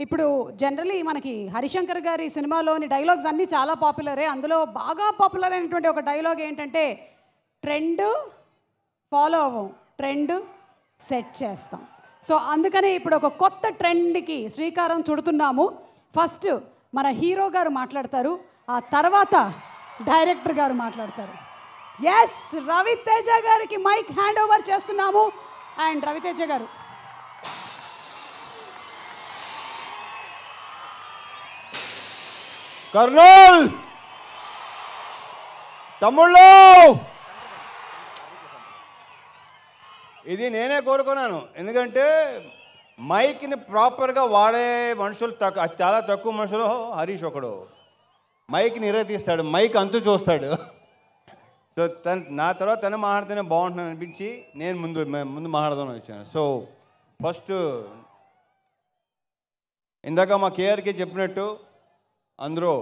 ఇప్పుడు జనరల్లీ మనకి హరిశంకర్ గారి సినిమాలోని డైలాగ్స్ అన్నీ చాలా పాపులరే. అందులో బాగా పాపులర్ అయినటువంటి ఒక డైలాగ్ ఏంటంటే, ట్రెండ్ ఫాలో అవ్వం, ట్రెండ్ సెట్ చేస్తాం. సో అందుకనే ఇప్పుడు ఒక కొత్త ట్రెండ్కి శ్రీకారం చుడుతున్నాము. ఫస్ట్ మన హీరో గారు మాట్లాడతారు, ఆ తర్వాత డైరెక్టర్ గారు మాట్లాడతారు. ఎస్, రవితేజ గారికి మైక్ హ్యాండ్ ఓవర్ చేస్తున్నాము. అండ్ రవితేజ గారు, కర్నూల్ తమ్ముళ్ళు, ఇది నేనే కోరుకున్నాను. ఎందుకంటే మైక్ని ప్రాపర్గా వాడే మనుషులు చాలా తక్కువ మనుషులు. హరీష్ ఒకడు మైక్ని తీస్తాడు, మైక్ అంతు చూస్తాడు. సో నా తర్వాత తను మాట్లాడితేనే బాగుంటుందని అనిపించి నేను ముందు మాట్లాడదామని వచ్చాను. సో ఫస్ట్ ఇందాక మా కేఆర్కి చెప్పినట్టు అందరూ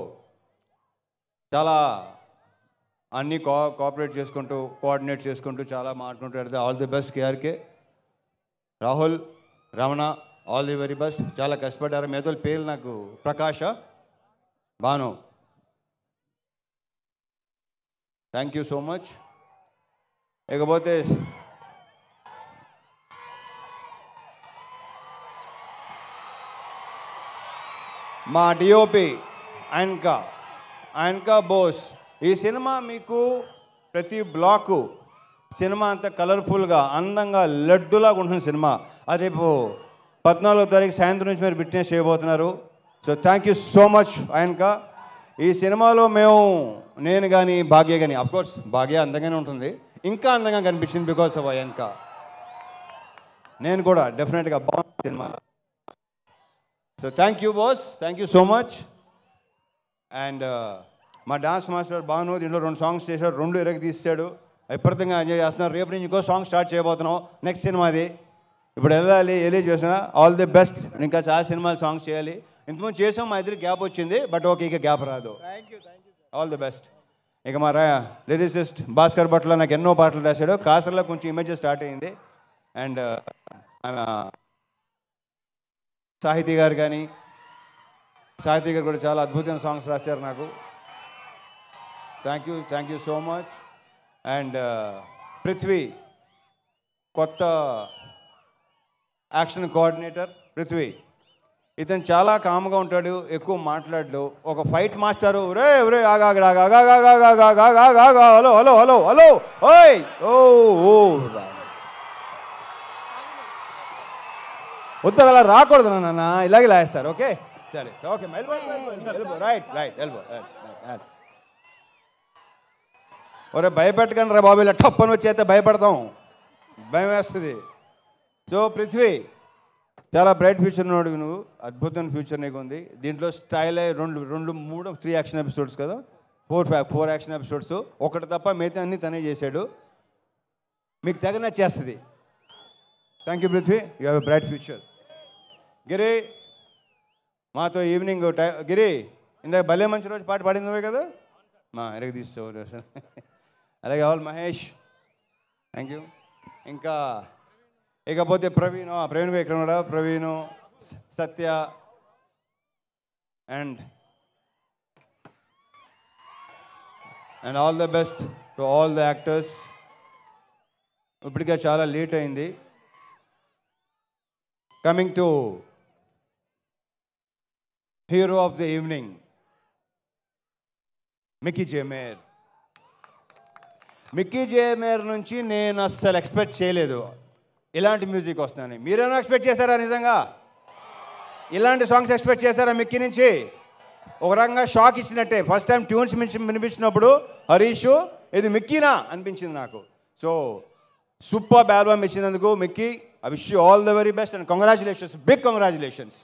చాలా అన్నీ కోఆపరేట్ చేసుకుంటూ కోఆర్డినేట్ చేసుకుంటూ చాలా మాట్లాడుకుంటూ all the best KRK. Rahul, Ramana, all the very best. చాలా కష్టపడ్డారు. మేధోల్ పేర్లు నాకు Prakash, Bhanu, thank you so much. ఇకపోతే మా డిఓపి ఆయనకా బోస్. ఈ సినిమా మీకు ప్రతి బ్లాకు సినిమా అంతా కలర్ఫుల్గా అందంగా లడ్డులాగా ఉంటుంది సినిమా. అది రేపు 14వ తారీఖు సాయంత్రం నుంచి మీరు విట్నెస్ చేయబోతున్నారు. So thank you so much ఆయనకా. ఈ సినిమాలో నేను కానీ భాగ్య కానీ, అఫ్కోర్స్ భాగ్య అందంగానే ఉంటుంది, ఇంకా అందంగా కనిపించింది బికాస్ ఆఫ్ ఆయనకా. నేను కూడా డెఫినెట్గా బాగుంది cinema. So thank you boss, thank you so much. And మా డాన్స్ మాస్టర్ భాను దీంట్లో 2 సాంగ్స్ చేశాడు, 2 తీసాడు. విపరీతంగా ఎంజాయ్ చేస్తున్నారు. రేపు నుంచి ఇంకో సాంగ్ స్టార్ట్ చేయబోతున్నాం, నెక్స్ట్ సినిమాది. ఇప్పుడు వెళ్ళాలి చేసిన ఆల్ ది బెస్ట్. ఇంకా చాలా సినిమాలు సాంగ్స్ చేయాలి. ఇంతకుముందు చేసాం, మా ఇద్దరు గ్యాప్ వచ్చింది, బట్ ఓకే ఇక గ్యాప్ రాదు. All the best. ఇక మా లిరిసిస్ట్ భాస్కర్ భట్లో నాకు ఎన్నో పాటలు రాశాడు. కాసర్లో కొంచెం ఇమేజ్ స్టార్ట్ అయింది. అండ్ సాహితీ గారు కూడా చాలా అద్భుతమైన సాంగ్స్ రాశారు నాకు. Thank you so much. And Prithvi, కొత్త యాక్షన్ కోఆర్డినేటర్ పృథ్వీ. ఇతను చాలా కామ్గా ఉంటాడు, ఎక్కువ మాట్లాడు. ఒక fight master, hello hello hello hello ఓయ్ ఓ ఉత్తర అలా రాకూడదు నాన్న, ఇలాగే లాగేస్తారు. ఓకే సరే, ఓకే రైట్ ఎల్బో. ఒరే భయపెట్టకండి రా బాబు, ఇలా టప్పని వచ్చేస్తే భయపడతాం, భయం వేస్తుంది. సో పృథ్వీ, చాలా బ్రైట్ ఫ్యూచర్ ఉన్నాడు నువ్వు, అద్భుతమైన ఫ్యూచర్ నీకు ఉంది. దీంట్లో స్టైల్ 3 యాక్షన్ ఎపిసోడ్స్ కదా, 4 యాక్షన్ ఎపిసోడ్స్. ఒకటి తప్ప మిగతా అన్నీ తనే చేశాడు. మీకు తెగ నచ్చేస్తుంది. Thank you Prithvi, you have a bright future. Giri, మాతో ఈవినింగ్ గిరి ఇందాక భలే మంచి రోజు పాట పాడింది నువ్వే కదా, మా తీస్తావు. అలాగే ఆల్ మహేష్, థ్యాంక్ యూ. ఇంకా ఇకపోతే ప్రవీణ్ ఇక్కడ ఉన్నాడా, Praveen, Satya and all the best to all the actors. ఇప్పటికే చాలా లేట్ అయింది. Coming to hero of the evening, Mickey J Meyer నుంచి నేను అస్సలు ఎక్స్పెక్ట్ చేయలేదు ఇలాంటి మ్యూజిక్ వస్తుందని. మీరేమో ఎక్స్పెక్ట్ చేశారా? నిజంగా ఇలాంటి సాంగ్స్ ఎక్స్పెక్ట్ చేశారా మిక్కీ నుంచి? ఒక రకంగా షాక్ ఇచ్చినట్టే. ఫస్ట్ టైం ట్యూన్స్ వినిపించినప్పుడు హరీష్ ఇది మిక్కీనా అనిపించింది నాకు. సో సూపర్ ఆల్బమ్ ఇచ్చినందుకు Mickey, I wish you all the very best and congratulations, big congratulations.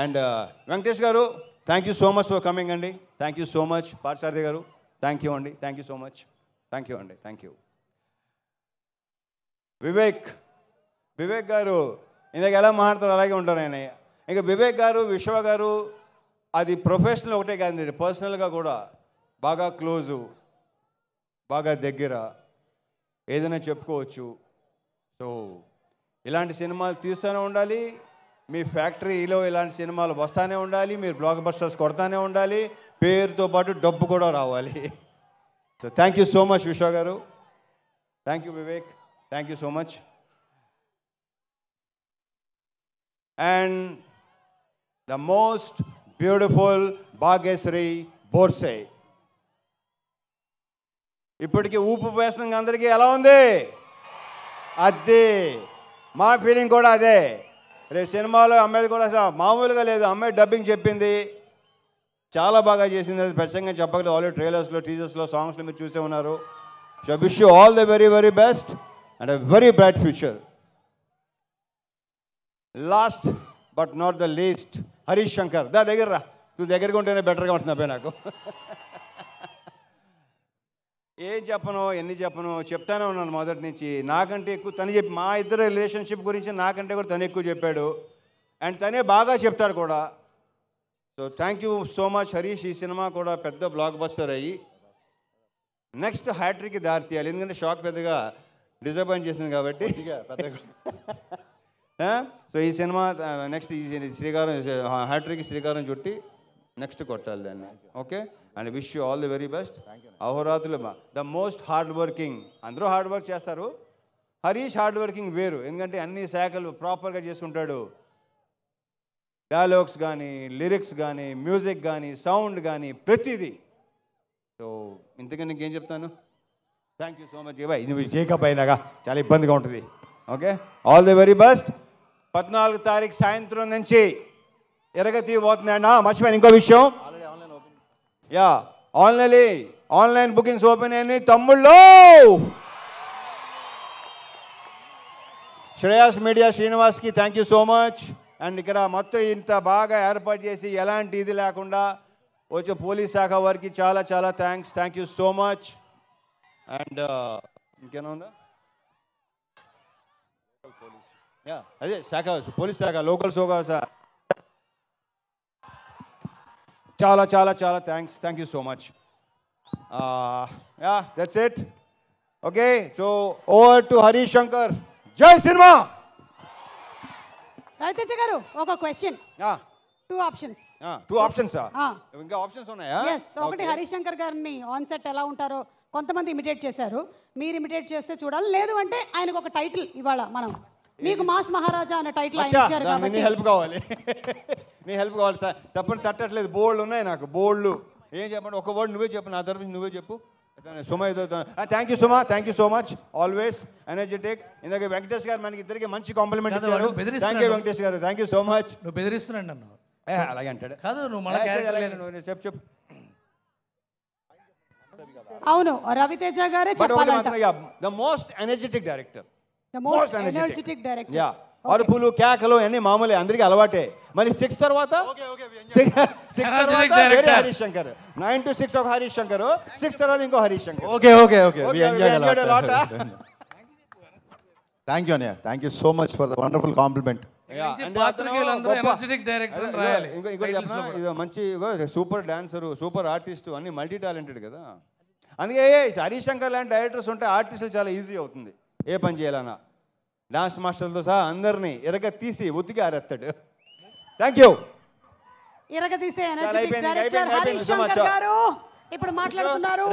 And Venkatesh garu, thank you so much for coming అండి. Thank you so much. Parthasarathi garu, thank you అండి. Thank you so much. Thank you అండి. Thank you. Vivek garu ఇందాక ఎలా మాట్లాడతారు అలాగే ఉంటారు ఆయన. ఇంకా వివేక్ గారు, విశ్వ గారు, అది ప్రొఫెషనల్ ఒకటే కాదండి, పర్సనల్గా కూడా బాగా క్లోజు, బాగా దగ్గర, ఏదైనా చెప్పుకోవచ్చు. సో ఇలాంటి సినిమాలు తీస్తూనే ఉండాలి, మీ ఫ్యాక్టరీలో ఇలాంటి సినిమాలు వస్తూనే ఉండాలి, మీరు బ్లాక్ బస్టర్స్ కొడతానే ఉండాలి, పేరుతో పాటు డబ్బు కూడా రావాలి. So thank you so much Vishwa garu, thank you Vivek, thank you so much. And the most beautiful Bhagyashri Borse. ఇప్పటికీ ఊపు వేస్తున్న అందరికీ ఎలా ఉంది? అదే మా ఫీలింగ్ కూడా అదే. రేపు సినిమాలో అమ్మాయి కూడా మామూలుగా లేదు, అమ్మాయి డబ్బింగ్ చెప్పింది, చాలా బాగా చేసింది. అది ప్రత్యేకంగా చెప్పగలేదు, ఆల్రెడీ ట్రైలర్స్లో, టీజర్స్లో, సాంగ్స్లో మీరు చూసే ఉన్నారు. So wish you all the very very best and a very bright future. Last but not the least Harish Shankar. దగ్గర రా, నువ్వు దగ్గరగా ఉంటేనే బెటర్గా ఉంటుంది అబ్బాయి నాకు. ఏం చెప్పను, ఎన్ని చెప్పను, చెప్తానే ఉన్నాను మొదటి నుంచి. నాకంటే ఎక్కువ తను చెప్పి, మా ఇద్దరు రిలేషన్షిప్ గురించి నాకంటే కూడా తను ఎక్కువ చెప్పాడు, అండ్ తనే బాగా చెప్తాడు కూడా. So thank you so much Harish. ఈ సినిమా కూడా పెద్ద బ్లాక్ బస్టర్ అయ్యి నెక్స్ట్ హ్యాట్రిక్కి దారి తీయాలి, ఎందుకంటే షాక్ పెద్దగా డిసప్పాయింట్ చేసింది కాబట్టి. సో ఈ సినిమా నెక్స్ట్ ఈ శ్రీకారం హ్యాట్రిక్ శ్రీకారం చుట్టి నెక్స్ట్ కొట్టాలి దాన్ని. Okay, and wish you all the very best. అహోరాత్రులు ద మోస్ట్ హార్డ్ వర్కింగ్. అందరూ హార్డ్ వర్క్ చేస్తారు, హరీష్ హార్డ్ వర్కింగ్ వేరు, ఎందుకంటే అన్ని శాఖలు ప్రాపర్గా చేసుకుంటాడు. డైలాగ్స్ కానీ, లిరిక్స్ కానీ, మ్యూజిక్ కానీ, సౌండ్ కానీ, ప్రతిదీ. సో ఇంతకని నీకేం చెప్తాను, thank you so much. Bye, నువ్వు జేకప్ అయినాగా చాలా ఇబ్బందిగా ఉంటుంది. Okay, all the very best. 14 తారీఖు సాయంత్రం నుంచి ఎరగతి పోతుందండి. మర్చిపోయాను ఇంకో విషయం, యా ఆన్లైన్ బుకింగ్స్ ఓపెన్ అయినాయి తమ్ముళ్ళు. శ్రేయాస్ మీడియా శ్రీనివాస్కి thank you so much. And ఇక్కడ మొత్తం ఇంత బాగా ఏర్పాటు చేసి ఎలాంటి ఇది లేకుండా వచ్చే పోలీస్ శాఖ వారికి చాలా చాలా thank you so much. And ఇంకేనా ఉందా, యా అదే శాఖ, పోలీస్ శాఖ, లోకల్ శాఖ, చాలా చాలా చాలా thank you so much. Yeah that's it. Okay, so over to Harish Shankar. జై సినిమా. రవితేజ గారు ఒక క్వశ్చన్, 2 ఆప్షన్స్. 2 ఆప్షన్స్, ఇంకా ఆప్షన్స్ ఉన్నాయా? ఎస్. ఒకటి హరీష్ శంకర్ గారిని ఆన్ సెట్ ఎలా ఉంటారో కొంతమంది ఇమిటేట్ చేశారు, మీరు ఇమిటేట్ చేస్తే చూడాలి. లేదు అంటే ఆయనకు ఒక టైటిల్ ఇవాళ మనం, మీకు మాస్ మహారాజా అనే టైటిల్ ఆయన ఇచ్చారు కాబట్టి నీ హెల్ప్ కావాలి. నీ హెల్ప్ కావాలి సార్. చెప్పండి, తట్టట్లేదు, బోల్డ్ ఉన్నాయి నాకు, బోల్డ్. ఏం చెప్పండి, ఒక వర్డ్ నువ్వే చెప్పు, నా తరఫు నువ్వే చెప్పు. Suma thank you Suma, thank you so much, always energetic. ఇందాక వెంకటేష్ గారు మనకి ఇద్దరికి మంచి కాంప్లిమెంట్ ఇచ్చారు. Thank you Venkatesh garu, thank you so much. నువ్వు బెదిరిస్తున్నాడు నన్ను. అలాగే అంటాడు. కాదు, నువ్వు చెప్పు. అవును, రవితేజ గారే చెప్పాలంట. The most energetic director, the most energetic director. Yeah, అరుపులు కేకలు అన్ని మామూలే, అందరికీ అలవాటే. మళ్ళీ 6 తర్వాత వేరే హరీష్ శంకర్, 9 to 6 ఒక హరీష్ శంకర్, 6 తర్వాత ఇంకో Harish Shankar. Okay. Thank you అన్నయ్య, thank you so much for the wonderful compliment. మంచి సూపర్ డాన్సరు, సూపర్ ఆర్టిస్టు, అన్ని మల్టీ టాలెంటెడ్ కదా. అందుకే హరీష్ శంకర్ లాంటి డైరెక్టర్స్ ఉంటే ఆర్టిస్టులు చాలా ఈజీ అవుతుంది ఏ పని చేయాలన్నా. డాన్స్ మాస్టర్లతో సహా అందరినీ ఎరగ తీసి ఉతికి ఆరేస్తాడు. Thank you. ఎరగ తీసే ఎనర్జెటిక్ డైరెక్టర్ హరీష్ శంకర్ గారు ఇప్పుడు మాట్లాడుతున్నారు.